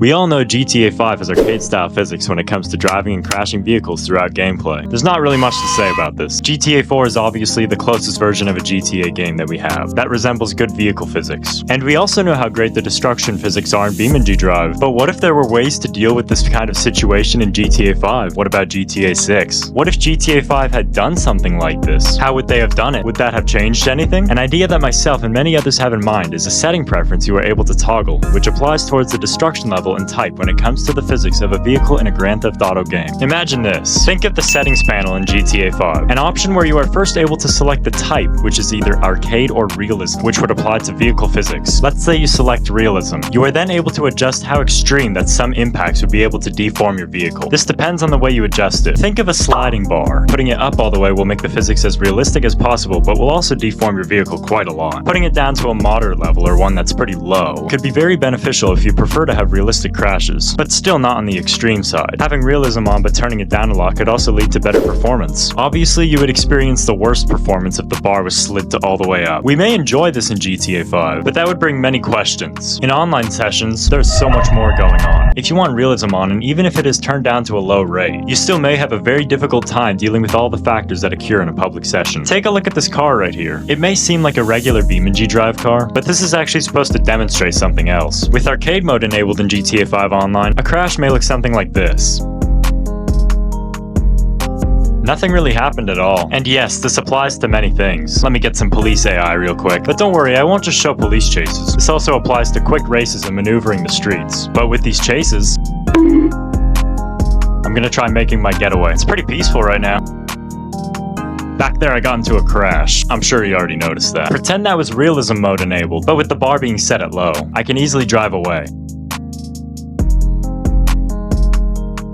We all know GTA 5 has arcade-style physics when it comes to driving and crashing vehicles throughout gameplay. There's not really much to say about this. GTA 4 is obviously the closest version of a GTA game that we have, that resembles good vehicle physics. And we also know how great the destruction physics are in BeamNG.drive, but what if there were ways to deal with this kind of situation in GTA 5? What about GTA 6? What if GTA 5 had done something like this? How would they have done it? Would that have changed anything? An idea that myself and many others have in mind is a setting preference you are able to toggle, which applies towards the destruction level and type when it comes to the physics of a vehicle in a Grand Theft Auto game. Imagine this. Think of the settings panel in GTA 5, an option where you are first able to select the type, which is either arcade or realism, which would apply to vehicle physics. Let's say you select realism. You are then able to adjust how extreme that some impacts would be able to deform your vehicle. This depends on the way you adjust it. Think of a sliding bar. Putting it up all the way will make the physics as realistic as possible, but will also deform your vehicle quite a lot. Putting it down to a moderate level or one that's pretty low could be very beneficial if you prefer to have realistic crashes, but still not on the extreme side. Having realism on but turning it down a lot could also lead to better performance. Obviously, you would experience the worst performance if the bar was slid to all the way up. We may enjoy this in GTA 5, but that would bring many questions. In online sessions, there's so much more going on. If you want realism on, and even if it is turned down to a low rate, you still may have a very difficult time dealing with all the factors that occur in a public session. Take a look at this car right here. It may seem like a regular BeamNG.drive car, but this is actually supposed to demonstrate something else. With arcade mode enabled in GTA 5 Online, a crash may look something like this. Nothing really happened at all. And yes, this applies to many things. Let me get some police AI real quick. But don't worry, I won't just show police chases. This also applies to quick races and maneuvering the streets. But with these chases, I'm gonna try making my getaway. It's pretty peaceful right now. Back there I got into a crash. I'm sure you already noticed that. Pretend that was realism mode enabled, but with the bar being set at low. I can easily drive away.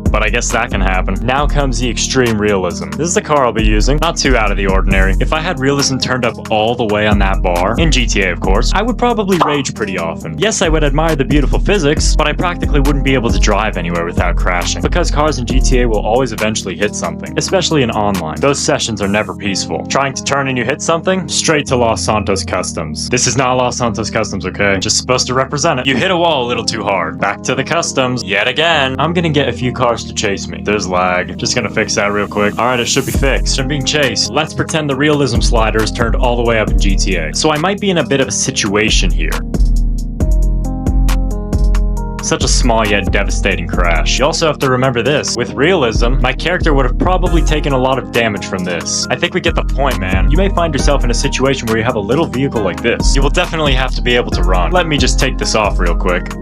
But I guess that can happen. Now comes the extreme realism. This is the car I'll be using. Not too out of the ordinary. If I had realism turned up all the way on that bar, in GTA of course, I would probably rage pretty often. Yes, I would admire the beautiful physics, but I practically wouldn't be able to drive anywhere without crashing. Because cars in GTA will always eventually hit something, especially in online. Those sessions are never peaceful. Trying to turn and you hit something? Straight to Los Santos Customs. This is not Los Santos Customs, okay? Just supposed to represent it. You hit a wall a little too hard. Back to the customs, yet again. I'm gonna get a few cars to chase me. There's lag. Just gonna fix that real quick. Alright, it should be fixed. I'm being chased. Let's pretend the realism slider is turned all the way up in GTA. So I might be in a bit of a situation here. Such a small yet devastating crash. You also have to remember this. With realism, my character would have probably taken a lot of damage from this. I think we get the point, man. You may find yourself in a situation where you have a little vehicle like this. You will definitely have to be able to run. Let me just take this off real quick.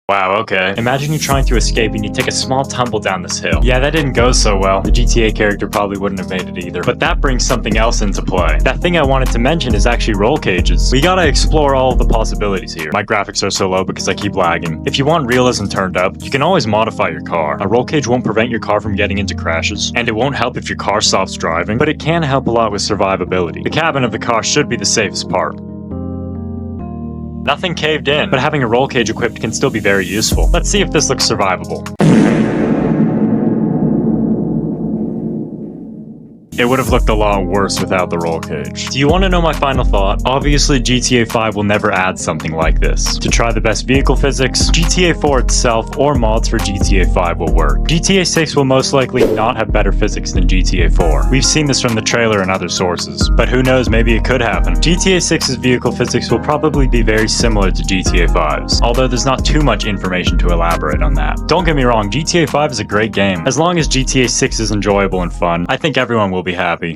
Wow, okay. Imagine you're trying to escape and you take a small tumble down this hill. Yeah, that didn't go so well. The GTA character probably wouldn't have made it either. But that brings something else into play. That thing I wanted to mention is actually roll cages. We gotta explore all of the possibilities here. My graphics are so low because I keep lagging. If you want realism turned up, you can always modify your car. A roll cage won't prevent your car from getting into crashes, and it won't help if your car stops driving, but it can help a lot with survivability. The cabin of the car should be the safest part. Nothing caved in, but having a roll cage equipped can still be very useful. Let's see if this looks survivable. It would have looked a lot worse without the roll cage. Do you want to know my final thought? Obviously, GTA 5 will never add something like this. To try the best vehicle physics, GTA 4 itself or mods for GTA 5 will work. GTA 6 will most likely not have better physics than GTA 4. We've seen this from the trailer and other sources, but who knows, maybe it could happen. GTA 6's vehicle physics will probably be very similar to GTA 5's, although there's not too much information to elaborate on that. Don't get me wrong, GTA 5 is a great game. As long as GTA 6 is enjoyable and fun, I think everyone will be happy.